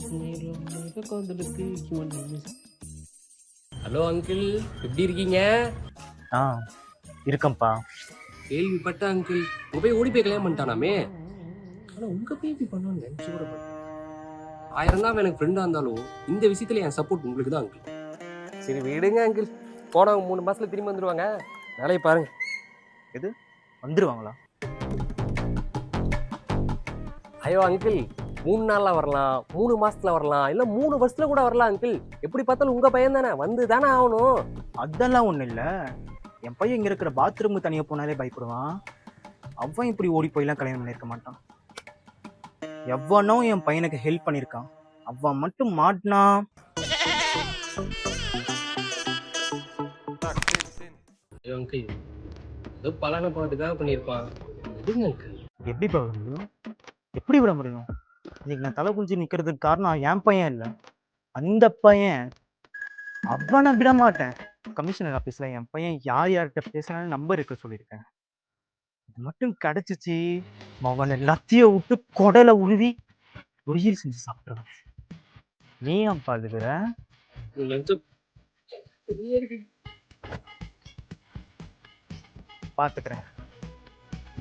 Hello uncle, எப்படி இருக்கீங்க? ஆ இருக்கேன்ப்பா. கேள்விப்பட்ட அங்கிள் உங்க போய் ஓடி போய் கல்யாணம் பண்ணிட்டானாமே. ஆனா உங்க போய் இப்படி பண்ணுவான்னு நினைச்சு கூட பண்ண. 1000 தான் எனக்கு ஃப்ரெண்டா இருந்தாலும் இந்த விஷயத்துல என் சப்போர்ட் உங்களுக்கு தான் அங்கிள். சரி விடுங்க அங்கிள், போனவங்க 3 மாசத்துல திரும்பி வந்துருவாங்க, வேலையை பாருங்க. எது வந்துருவாங்களா? ஐயோ அங்கிள், 3 நாள்ல வரலாம், 3 மாசத்துல வரலாம், இல்ல 3 வருஷத்துல கூட வரலாம் அங்கிள். எப்படி பார்த்தாலும் உங்க பையன் தானே, வந்து தானே ஆகணும். அதெல்லாம் ஒண்ணும் இல்ல. என் பையன் இங்க இருக்கிற பாத்ரூம் தனியா போனாலே பயப்படுவான். அவன் இப்படி ஓடி போயெல்லாம் கல்யாணம் பண்ணிருக்க மாட்டான். எவனோ என் பையனுக்கு ஹெல்ப் பண்ணிருக்கான், அவன் மட்டும் மாட்டினா. ஐயோ அங்கிள், ஏதோ பலான பாட்டுக்காக பண்ணியிருப்பான், விடுங்க அங்கிள். எப்படிப்பா விட முடியும்? எப்படி விட முடியும்? இன்னைக்கு நான் தலை குஞ்சு நிக்கிறதுக்கு காரணம் என் பையன் இல்ல, அந்த பையன். அவனை விட மாட்டேன். கமிஷனர் ஆபீஸ்ல என் பையன் யார் யார்கிட்ட பேசினாலும் நம்பர் இருக்க சொல்லியிருக்கேன். இது மட்டும் கிடைச்சிச்சு, அவன் எல்லாத்தையும் விட்டு கொடலை உருவி பொரியல் செஞ்சு சாப்பிடுறான். நீ ஏன் பாத்துக்கிற? பாத்துக்கிறேன்.